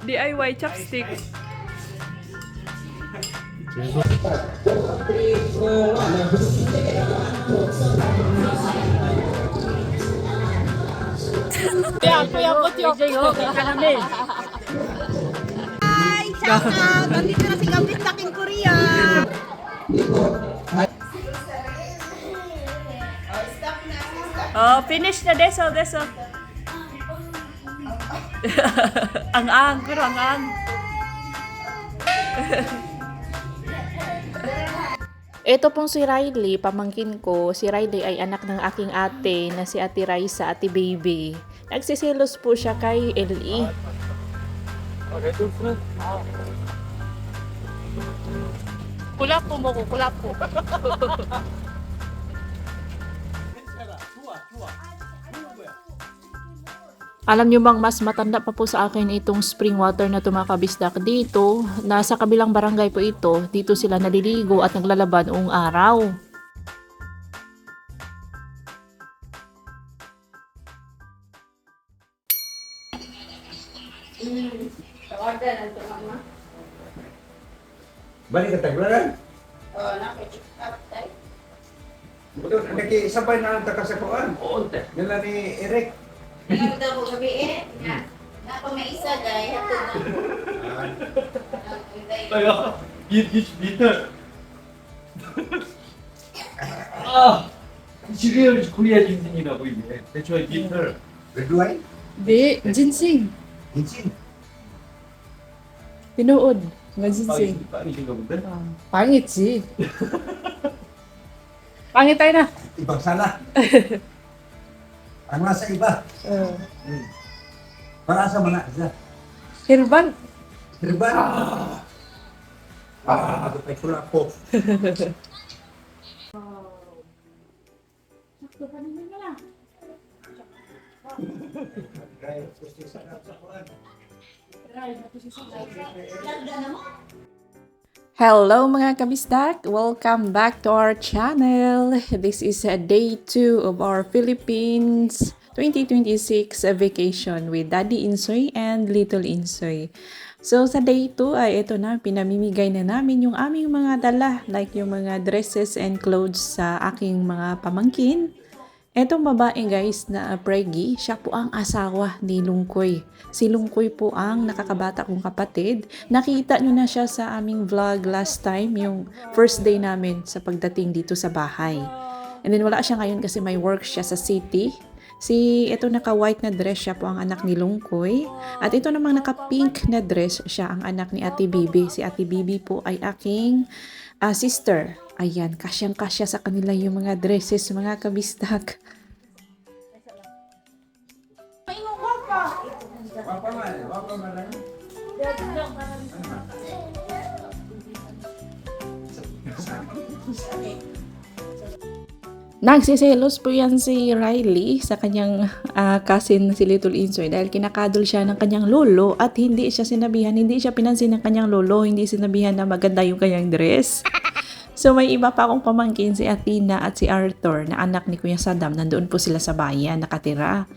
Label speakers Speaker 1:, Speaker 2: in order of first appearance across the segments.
Speaker 1: DIY chopstick. Kuya, put your...
Speaker 2: Hi! Shout out! Nandito na si Gambit Taking Korea!
Speaker 1: Oh, finish na deso. Ang pero ang. Ito pong si Riley, pamangkin ko. Si Riley ay anak ng aking ate na si Ate Raisa, Ate Baby. Nagsisilos po siya kay Ellie. Kulap po mo ko, kulap po. Alam nyo bang mas matanda pa po sa akin itong spring water na tumakabisdak dito? Nasa kabilang barangay po ito. Dito sila naliligo at naglalaban noong araw.
Speaker 3: Balik ka taglaran?
Speaker 2: Oh, nakikita tayo.
Speaker 3: Betul, sabay na lang takasakuan. Oo, nila ni Eric.
Speaker 2: Ano daw ko gabi nga. Ako may isa guys, hatod na ko.
Speaker 4: Ay, Peter. 아, 지금 코리아 진진이라고 있네. 대초에 Peter.
Speaker 3: Redwine?
Speaker 1: Di, ginseng.
Speaker 3: Insin.
Speaker 1: Tinuod. Nga ginseng.
Speaker 4: 빵이신가 본데?
Speaker 1: Pangit Pangit tayo na.
Speaker 3: Ibang sala. Ang nasa iba. Para sa mga isa.
Speaker 1: Hirban.
Speaker 3: Hirban. Ako tayo pula po.
Speaker 1: Hello mga kabisdak! Welcome back to our channel. This is day 2 of our Philippines 2026 vacation with Daddy Insoy and Little Insoy. So sa day 2 ay ito na, pinamimigay na namin yung aming mga dala, like yung mga dresses and clothes sa aking mga pamangkin. Etong babae guys na Preggy, siya po ang asawa ni Lungkoy. Si Lungkoy po ang nakakabata kong kapatid. Nakita nyo na siya sa aming vlog last time, yung first day namin sa pagdating dito sa bahay. And then wala siya ngayon kasi may work siya sa city. Ito naka-white na dress, siya po ang anak ni Lungkoy. At ito namang naka-pink na dress, siya ang anak ni Ate Bibi. Si Ate Bibi po ay aking sister. Ayan, kasyang-kasya sa kanila yung mga dresses, mga kabistak.
Speaker 3: Wapa man.
Speaker 1: Nagsiselos po yan si Riley sa kanyang cousin si Little Insoy dahil kinakadol siya ng kanyang lolo at hindi siya pinansin ng kanyang lolo, hindi sinabihan na maganda yung kanyang dress. So may iba pa akong pamangkin, si Athena at si Arthur na anak ni Kuya Saddam, nandoon po sila sa bayan nakatira.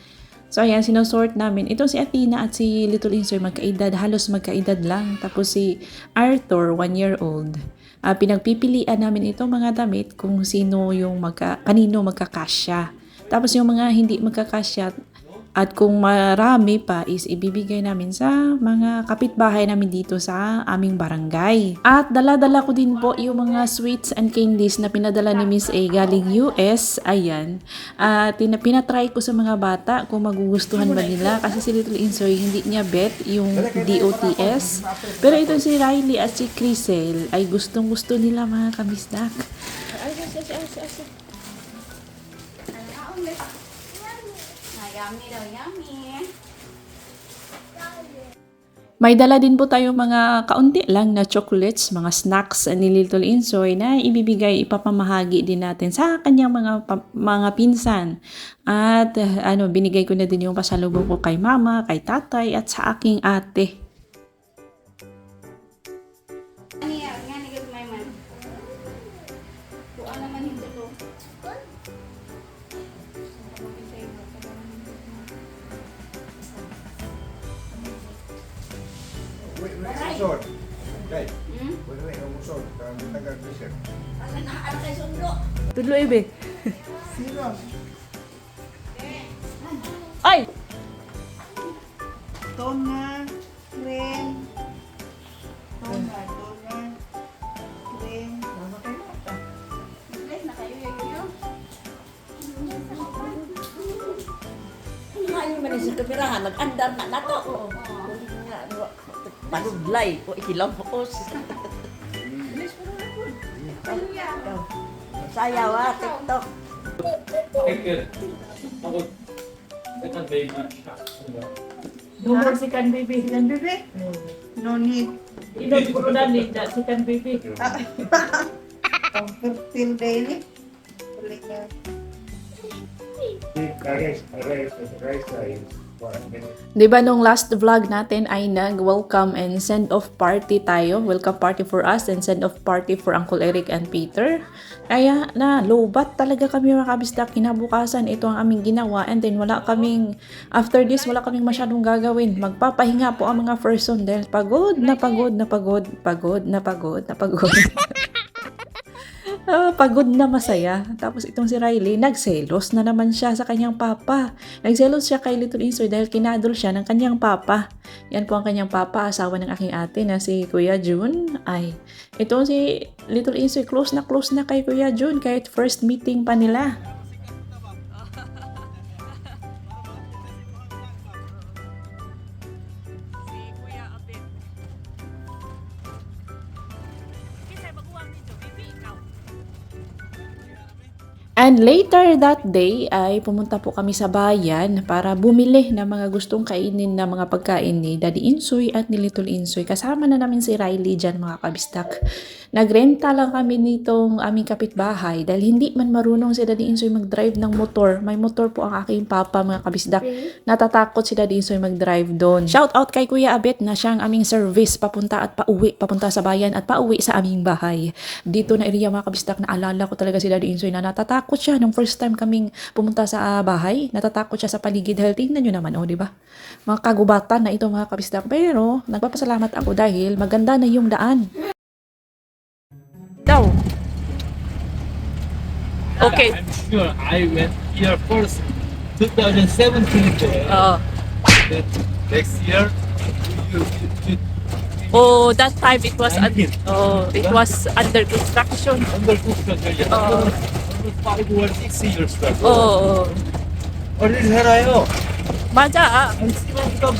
Speaker 1: So ayan, sinusort namin. Ito si Athena at si Little Insoy magkaedad, halos magkaedad lang. Tapos si Arthur, 1 year old. Pinagpipilian namin itong mga damit kung kanino magkakasya. Tapos yung mga hindi magkakasya at kung marami pa is ibibigay namin sa mga kapitbahay namin dito sa aming barangay. At dala-dala ko din po yung mga sweets and candies na pinadala ni Miss A galing US. Ayan. Pinatry ko sa mga bata kung magugustuhan ba nila kasi si Little Insoy hindi niya bet yung DOTS. Pero ito si Riley at si Crisel ay gustong-gusto nila mga kabisdak.
Speaker 2: Yummy daw, yummy.
Speaker 1: May dala din po tayo mga kaunti lang na chocolates, mga snacks ni Little Insoy na ipapamahagi din natin sa kanyang mga pinsan. At binigay ko na din yung pasalubong ko kay mama, kay tatay at sa aking ate.
Speaker 3: Usol. Kay,
Speaker 2: Hmm?
Speaker 3: wala na yung usol. Kami taga-Christian.
Speaker 2: Ano kayo sundo?
Speaker 1: Tudlo ibe.
Speaker 3: Sino?
Speaker 1: Ay!
Speaker 5: Toner, cream. Toner, cream.
Speaker 2: Bless na kayo yun.
Speaker 6: Ngayon man sa kamerahan, nag-andar na nato. Manudlay o ikilambos. Sayaw TikTok.
Speaker 4: 댓글 하고 약간 메이비
Speaker 5: Dulog si kan baby. Kan baby? No need.
Speaker 1: Ilang puro na linda si kan baby.
Speaker 5: Ang fertile day ni. Balik na.
Speaker 3: Rice is 1 minute.
Speaker 1: Di ba nung last vlog natin ay nag-welcome and send-off party tayo? Welcome party for us and send-off party for Uncle Eric and Peter. Kaya na, lobat talaga kami mga kabisdak. Kinabukasan, ito ang aming ginawa. And then wala kaming, after this, wala kaming masyadong gagawin. Magpapahinga po ang mga person dahil pagod na pagod na pagod, pagod na pagod na pagod. Pagod na masaya. Tapos itong si Riley, nagselos na naman siya sa kanyang papa. Nagselos siya kay Little Insoy dahil kinadol siya ng kanyang papa. Yan po ang kanyang papa, asawa ng aking ate na si Kuya Jun. Ay, itong si Little Insoy, close na kay Kuya Jun kahit first meeting pa nila. And later that day ay pumunta po kami sa bayan para bumili ng mga gustong kainin na mga pagkain ni Daddy Insoy at ni Little Insoy. Kasama na namin si Riley dyan mga kabistak. Nagrenta lang kami nitong aming kapitbahay dahil hindi man marunong si Daddy Insoy mag-drive ng motor. May motor po ang aking papa mga kabisdak. Natatakot si Daddy Insoy mag-drive doon. Shout out kay Kuya Abet na siyang aming service papunta at pauwi. Papunta sa bayan at pauwi sa aming bahay. Dito na area mga kabistak, naalala ko talaga si Daddy Insoy na natatakot siya nung first time kaming pumunta sa bahay. Natatakot siya sa paligid dahil tingnan nyo naman, oh, di ba? Mga kagubatan na ito mga kabisdak. Pero nagpapasalamat ako dahil maganda na yung daan. Daw. Okay.
Speaker 4: I'm sure I went here first 2017 there. Then next year you
Speaker 1: Oh, that time it was
Speaker 4: it
Speaker 1: was under construction.
Speaker 4: under construction. Almost 5 or 6 years ago.
Speaker 1: Oh,
Speaker 4: 어디 살아요?
Speaker 1: 맞아.
Speaker 4: 시간이가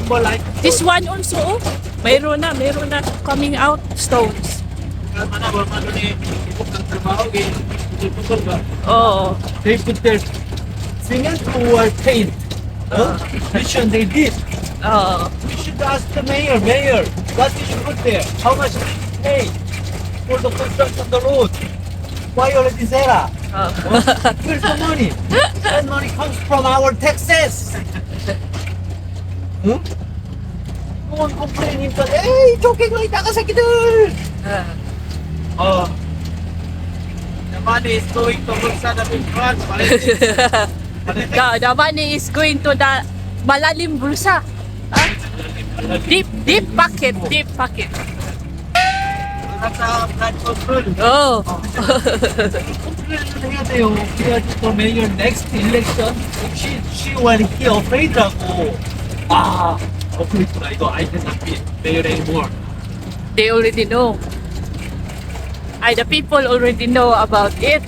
Speaker 4: 뭐 like
Speaker 1: This one also, mayroon na coming out stones.
Speaker 4: 얼마나 전에 이복한 trabaho에 이제 가
Speaker 1: Oh,
Speaker 4: they put their cement or paint. Mission they did.
Speaker 1: oh.
Speaker 4: You should ask the mayor, what did you put there? How much did you pay for the construction of the road? Why already Zera? Where's the money? That money comes from our taxes. No one complaining that, hey, joking like Nagasaki들! The money is going to Bulsa in France.
Speaker 1: The money is going to the malalim bulsa. Deep pocket.
Speaker 4: That's a plan control.
Speaker 1: Oh.
Speaker 4: 해야 돼요. 그래야지 또 mayor next election she when he afraid라고. 아, 그랬구나. 이거 I cannot be mayor anymore.
Speaker 1: They already know. The people already know about it.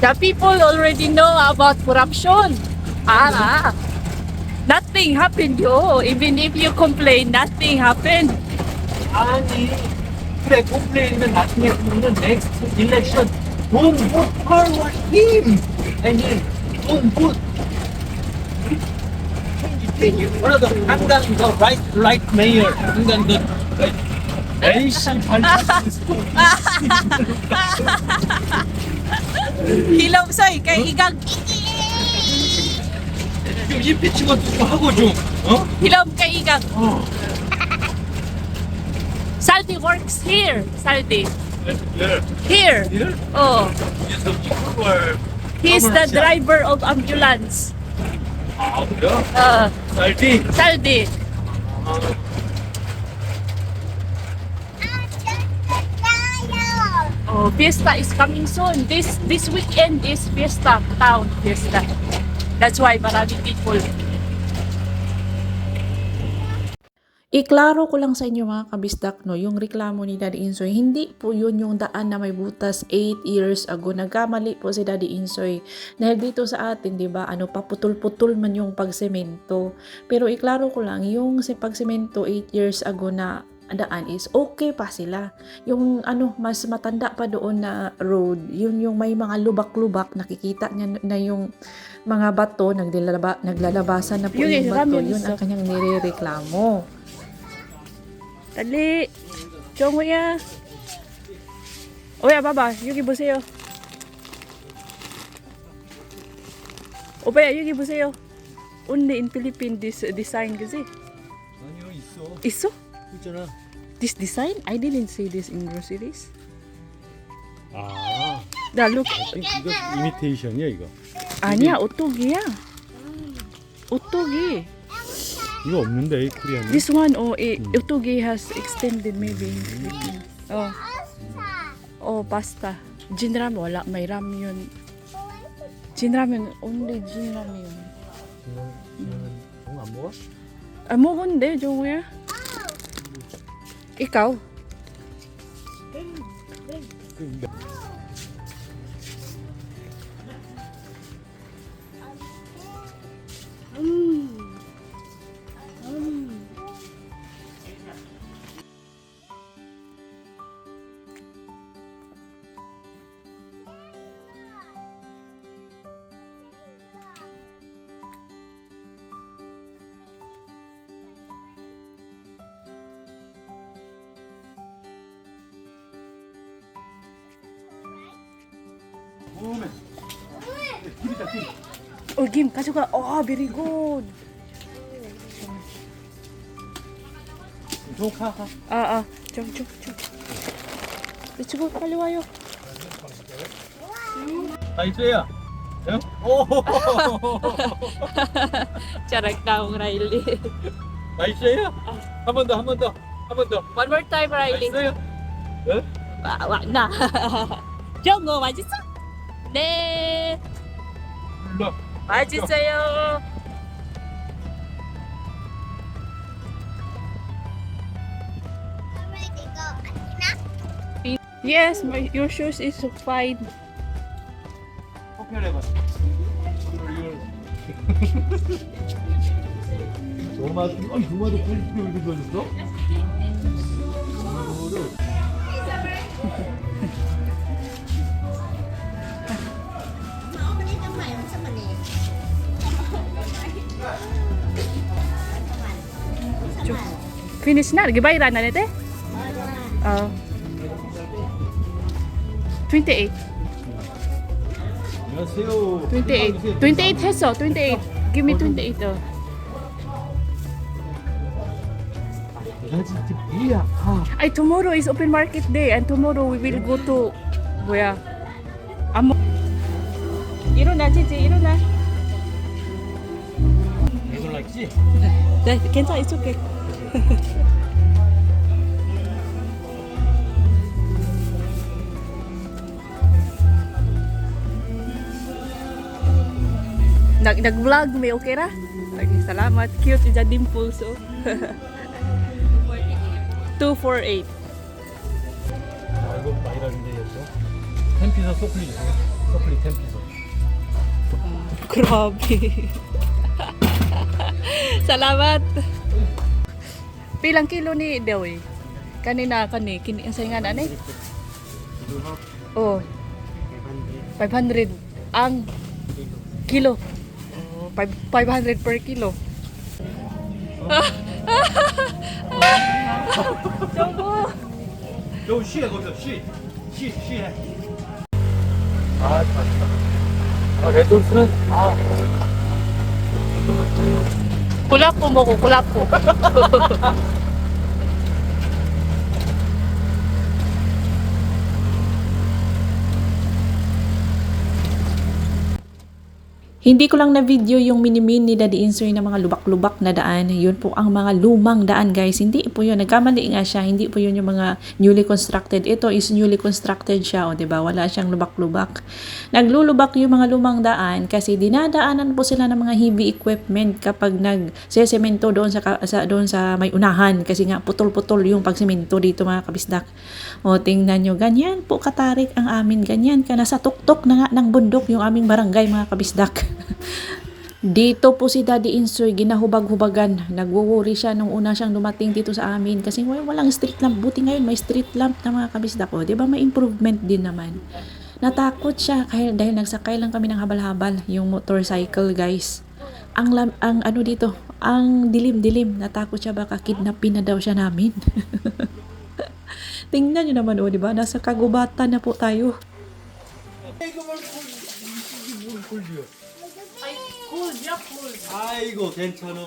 Speaker 1: The people already know about corruption. Nothing happened, yo. Even if you complain, nothing happened.
Speaker 4: 아니, 그래 complain은 나중에 보면 next election don't vote for him. 아니, don't vote. another 한강 the right mayor. 한강 the 에이씨 발전했어.
Speaker 1: Hilomsoy, kay igang
Speaker 4: 좀 임피치먼트 좀 하고 좀
Speaker 1: hilom kay igang.
Speaker 4: 어.
Speaker 1: Salty works here. Salty.
Speaker 4: Here.
Speaker 1: Here.
Speaker 4: Here?
Speaker 1: Oh,
Speaker 4: Yes, the people were.
Speaker 1: he's the driver of ambulance.
Speaker 4: 아, 그래요?
Speaker 1: Uh,
Speaker 4: 쌀티.
Speaker 1: Salty.
Speaker 5: Oh, Fiesta is coming soon. This weekend is Fiesta, town Fiesta. That's why marami people.
Speaker 1: Iklaro ko lang sa inyo mga kabisdak, no, yung reklamo ni Daddy Insoy, hindi po yun yung daan na may butas 8 years ago. Nagkamali po si Daddy Insoy. Dahil dito sa atin, di ba, paputol-putol man yung pagsemento. Pero iklaro ko lang, yung pagsemento 8 years ago na daan is okay pa sila. Yung mas matanda pa doon na road, yun yung may mga lubak-lubak, nakikita niya na yung mga bato, naglalabasan na po
Speaker 5: Yun,
Speaker 1: yung bato,
Speaker 5: ramen
Speaker 1: yun ang
Speaker 5: isa.
Speaker 1: kanyang nirereklamo.
Speaker 5: Dali. 정우야. 오야 봐봐. 여기 보세요. 오빠야 여기 보세요. Only in Philippines this design 그지?
Speaker 4: 아니요, 있어.
Speaker 5: 있어?
Speaker 4: 있잖아.
Speaker 5: This design? I didn't see this in groceries.
Speaker 4: 아,
Speaker 5: 나 look.
Speaker 4: 이거 이미테이션이야, 이거.
Speaker 5: 아니야 오뚜기야. 오뚜기.
Speaker 4: 이거 없는데, 이 코리안에.
Speaker 5: This one 오뚜기 has extended maybe in Philippines. pasta. 진라면 wala may ramyun. 진라면 only 진라면.
Speaker 4: 안 먹어?
Speaker 5: 먹었는데 정우야. ikaw? Gim, 가져가. Very good.
Speaker 4: 좀 가.
Speaker 5: 좀. Let's go, 빨리 와요.
Speaker 4: 아, 있어요. 오,
Speaker 5: Charag taong Riley.
Speaker 4: 맛있어요? 한 번 더.
Speaker 5: One more time, Riley.
Speaker 4: 맛있어요?
Speaker 5: wag na. 정우, 맛있어? 네.
Speaker 4: 불러.
Speaker 5: 맛있어요. Yes, your shoes is fine.
Speaker 4: 커피를 해봐. 도마도 90kg 이렇게 좋아졌어?
Speaker 5: Finish na, gibayran na nito? 28.
Speaker 4: 안녕하세요.
Speaker 5: 28. 28 했어. 28. Give me 28.
Speaker 4: 나 진짜 뭐야?
Speaker 5: Ay, tomorrow is open market day and tomorrow we will go to 뭐야? 일어나, 지지, 일어나.
Speaker 4: 이걸 락지?
Speaker 5: 네, 괜찮아, it's okay. Nag-vlog may okay ra? Okay, salamat. Cute yung dimples oh. 248.
Speaker 4: 이거 많이 다른데 이거. 10피서 소플리 주세요. 소플리 10피서.
Speaker 5: Grabe. Salamat. Pilang kilo ni Dewi? Kanina kini sa nga nanay? Oh. 500 ang kilo. Oh, 500 per kilo. 정보.
Speaker 4: 요 쉬해 거기서 쉬해. 아, 맛있다. 레토스는
Speaker 5: 굴라포 먹어, 굴라포.
Speaker 1: Hindi ko lang na video yung mini-mini ni Daddy Insoy na mga lubak-lubak na daan. Yun po ang mga lumang daan, guys. Hindi po yun. Nagkamali nga siya. Hindi po yun yung mga newly constructed. Ito is newly constructed siya. O, diba? Wala siyang lubak-lubak. Naglulubak yung mga lumang daan kasi dinadaanan po sila ng mga heavy equipment kapag nagsesemento doon doon sa may unahan. Kasi nga putol-putol yung pagsemento dito, mga kabisdak. O, tingnan nyo. Ganyan po katarik ang amin. Ganyan ka. Nasa tuktok na nga ng bundok yung aming barangay, mga kabisdak. Dito po si Daddy Insoy, ginahubag-hubagan. Nagwo-worry siya nung una siyang dumating dito sa amin kasi walang street lamp. Buti ngayon may street lamp na, mga kabisdak ko. Diba may improvement din naman. Natakot siya dahil nagsakay lang kami ng habal-habal, yung motorcycle, guys. Ang ano dito, ang dilim-dilim. Natakot siya baka kidnapin na daw siya namin. Tingnan nyo naman, o, diba? Nasa kagubatan na po tayo.
Speaker 4: 아이고 괜찮아.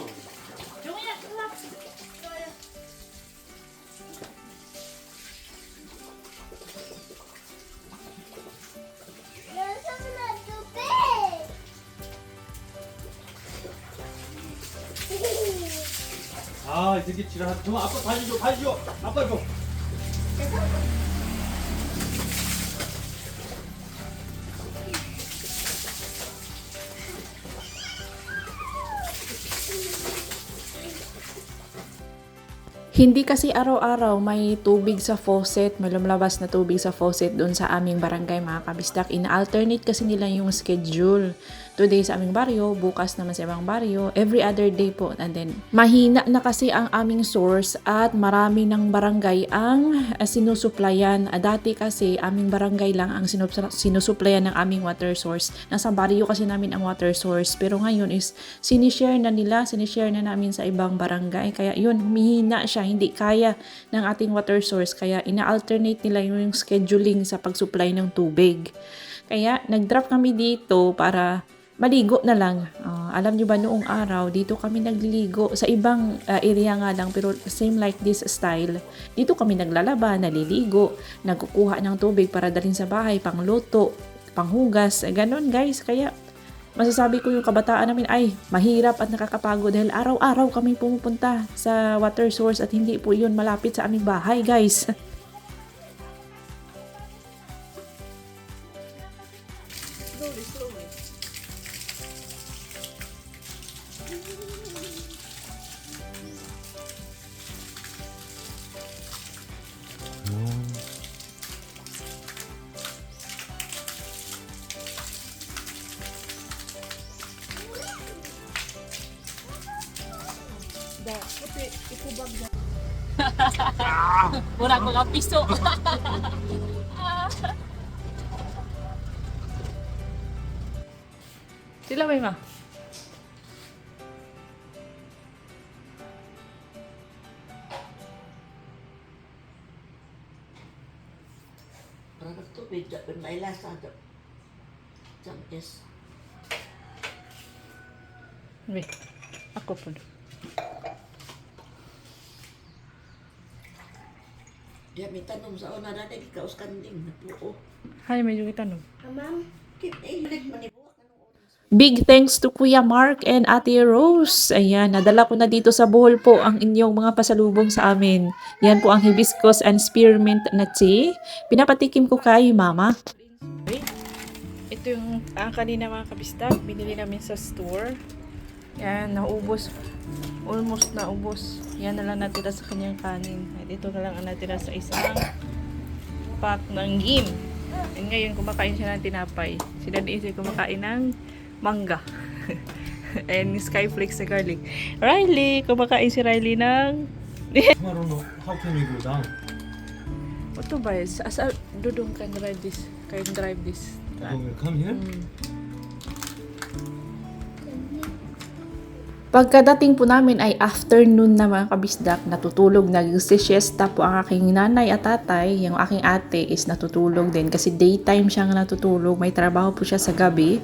Speaker 4: 아 되게 지랄하다. 저 아빠 다시 줘, 다시 줘. 아빠 줘.
Speaker 1: Hindi kasi araw-araw may tubig sa faucet, may lumalabas na tubig sa faucet doon sa aming barangay, mga kabisdak. Ina-alternate kasi nila yung schedule. Today sa aming baryo, bukas naman sa ibang baryo, every other day po. And then, mahina na kasi ang aming source at marami ng barangay ang sinusuplayan. Dati kasi, aming barangay lang ang sinusuplayan ng aming water source. Nasa baryo kasi namin ang water source. Pero ngayon is, sinishare na namin sa ibang barangay. Kaya yun, humihina siya, hindi kaya ng ating water source. Kaya ina-alternate nila yung scheduling sa pag-supply ng tubig. Kaya, nag-drop kami dito para maligo na lang. Alam nyo ba noong araw, dito kami nagliligo. Sa ibang area nga lang, pero same like this style. Dito kami naglalaba, naliligo, nagkukuha ng tubig para dalhin sa bahay, pangluto, panghugas. Ganon, guys. Kaya masasabi ko yung kabataan namin ay mahirap at nakakapagod dahil araw-araw kami pumupunta sa water source at hindi po yun malapit sa aming bahay, guys.
Speaker 5: Murag mga piso.
Speaker 1: Sila may ma.
Speaker 6: Parang tubig, dapat may lasa. Yes.
Speaker 1: Wait, ako po.
Speaker 6: Dia may tanong sa una na ikaw sa kanding na po.
Speaker 1: Hay, medyo itanong.
Speaker 6: Ma'am, ulit manibuak.
Speaker 1: Big thanks to Kuya Mark and Ate Rose. Ayan, nadala ko na dito sa Bohol po ang inyong mga pasalubong sa amin. Yan po ang hibiscus and spearmint na tea. Pinapatikim ko kay Mama. Ito yung kanina, mga kabistak. Binili namin sa store. Yan, naubos. Almost naubos. Yan na lang natira sa kanyang kanin. At ito na lang ang natira sa isang pack ng gim. And ngayon, kumakain siya ng tinapay. Si Daddy Insoy kumakain ng mangga. And skyflakes sa garlic. Riley! Kumakain si Riley ng...
Speaker 4: I don't know. How can we go down?
Speaker 1: What to buy? Asa Dudong can drive this. Can drive this.
Speaker 4: When we come here?
Speaker 1: Pagkadating po namin ay afternoon na, mga kabisdak, natutulog, nag-siesta po ang aking nanay at tatay. Yung aking ate is natutulog din kasi daytime siyang natutulog, may trabaho po siya sa gabi.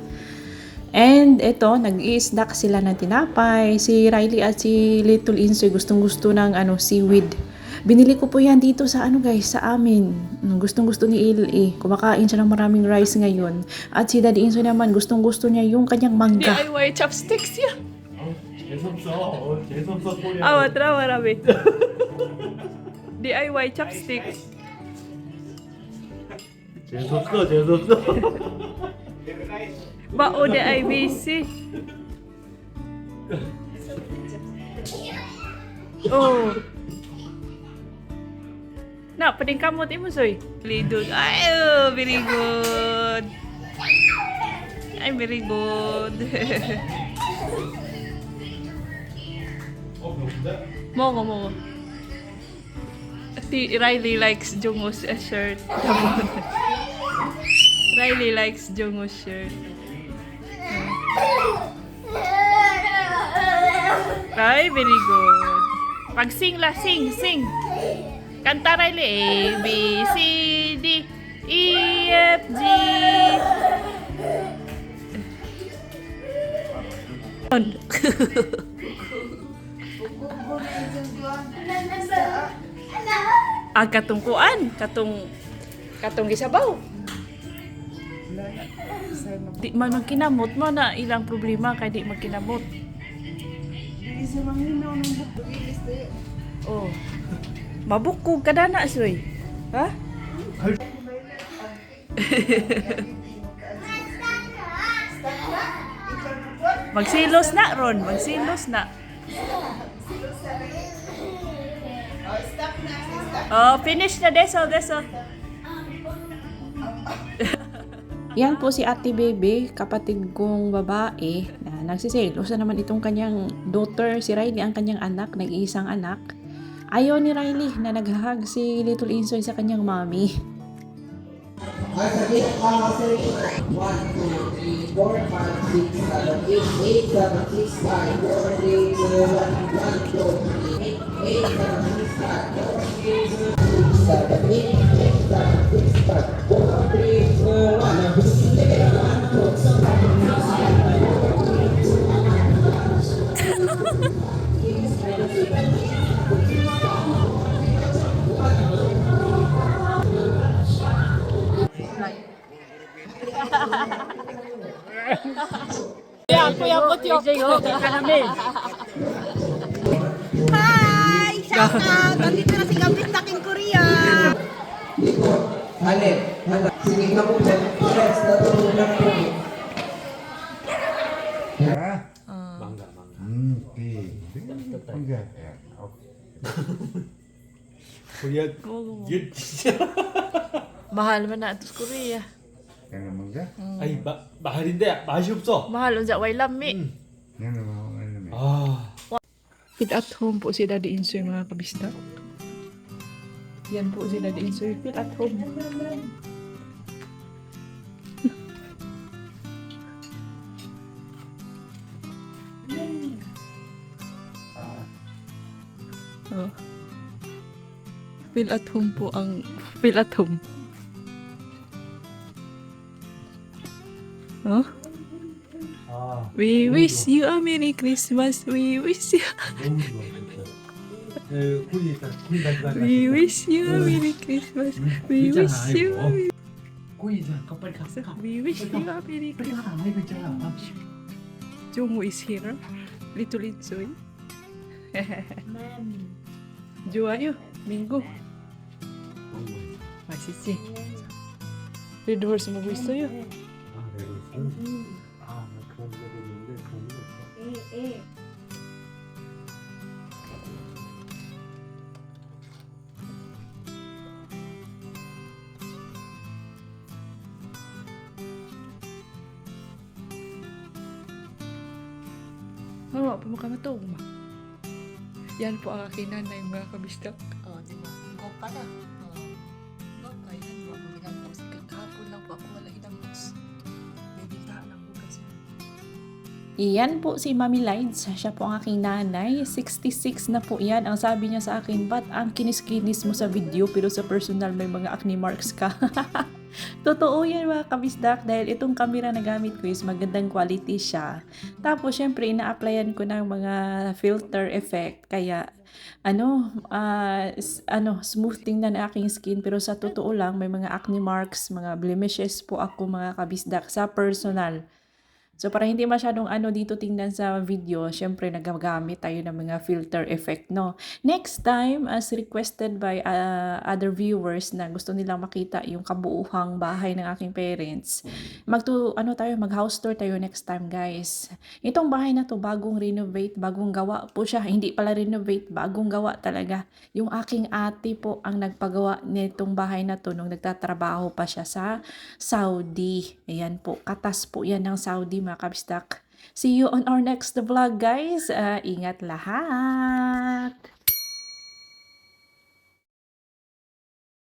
Speaker 1: And ito, nag-i-snack sila ng tinapay. Si Riley at si Little Insoy gustong-gusto ng seaweed. Binili ko po yan dito sa ano guys, sa amin. Gustong gusto ni Il eh. Kumakain siya ng maraming rice ngayon. At si Daddy Insoy naman, gustong gusto niya yung kanyang mangga.
Speaker 5: DIY chopsticks ya.
Speaker 4: 재수없어. 재수없어 소리야.
Speaker 5: Ah, watra marami. DIY chopsticks.
Speaker 4: 재수없어. 재수없어.
Speaker 5: Bao DIBC. Oh. Na, pwedeng kamot mo, Soy. Lidod. Ay, oh, very good. Ay, very good. Mongo. Riley likes Jungkook's shirt. Riley likes Jungkook's shirt. Ay, very good. Pag-sing la, sing. Kanta Riley. A, B, C, D, E, F, G. Katungkuan. Katong gisabaw. Di man magkinamot mo na ilang problema kay di magkinamot. Oh. Mabukog ka na na, Soy. Ha? Magsilos na, Ron. Magsilos na. Oh, finish na, Desol.
Speaker 1: Yan po si Ate Bebe, kapatid kong babae na nagsiselos na naman itong kanyang daughter, si Riley, ang kanyang anak, nag-iisang anak. Ayaw ni Riley na naghahag si Little Insoy sa kanyang mommy.
Speaker 6: 1, 2, 3, 4, 5, 6, 7, 8, 8, 7, 6, 5, 4, 3, 2, 1, 1, 2, 3, 8, 7, 6, 5, 4, 3, 2, 7, 8, 8, 7, 6, 5,
Speaker 5: Kuya Putyo.
Speaker 2: Hi! Shout out! Nandito na si Gabit Taking Korea!
Speaker 6: sige ka po. Yes, natulog na po.
Speaker 4: 망가.
Speaker 3: Mangga.
Speaker 4: 코리아 이게 진짜.
Speaker 5: Mahal man na ito sa Korea.
Speaker 3: Yan ang mangga.
Speaker 4: 아니 말인데 맛이 없어.
Speaker 5: Mahal unsa way lami.
Speaker 3: Yan ang mga ano.
Speaker 4: 아.
Speaker 1: Feed at home po si Daddy Insoy, mga kabista. Yan po si Daddy Insoy, feed at home. Oh. Feel at home po ang feel at home. Oh?
Speaker 4: 아.
Speaker 1: We wish you a Merry Christmas. We wish you.
Speaker 4: 너무 좋아 진짜. 코리 일단
Speaker 1: We wish you a Merry Christmas. We wish you.
Speaker 4: 코리 일단 빨리 가.
Speaker 1: We wish you a Merry
Speaker 4: 빨리
Speaker 1: Christmas.
Speaker 4: 가. 아이고 있잖아.
Speaker 1: Jungwoo is here. Little Insoy. Juayo, Minggu. Masisi. Red horse mo gusto yun.
Speaker 4: 아, 내가 있어. 아, 그런 거 있는데 그런 거 없어.
Speaker 1: Mawa pa makamatog ma. Yan po ang aking nanay, mga kabista.
Speaker 6: Oh, di ba? Ikaw pala. Oh, kailan mo ako ginagpos? Kahapon lang po ako wala ginagpos. Bibita ng bukas mo.
Speaker 1: Iyan po si Mami Lides. Siya po ang aking nanay. 66 na po yan. Ang sabi niya sa akin, ba't ang kinis-kinis mo sa video pero sa personal may mga acne marks ka? Totoo yan mga kabisdak dahil itong camera na gamit ko is magandang quality siya. Tapos syempre ina-applyan ko ng mga filter effect kaya smooth tingnan ang aking skin pero sa totoo lang may mga acne marks, mga blemishes po ako mga kabisdak sa personal. So para hindi masyadong dito tingnan sa video, syempre nagagamit tayo ng mga filter effect, no? Next time, as requested by other viewers na gusto nilang makita yung kabuuhang bahay ng aking parents, mag house tour tayo next time, guys. Itong bahay na to bagong renovate, bagong gawa po siya. Hindi pala renovate, bagong gawa talaga. Yung aking ate po ang nagpagawa nitong bahay na to nung nagtatrabaho pa siya sa Saudi. Ayan po, katas po yan ng Saudi mga kabistak. See you on our next vlog guys. Ingat lahat!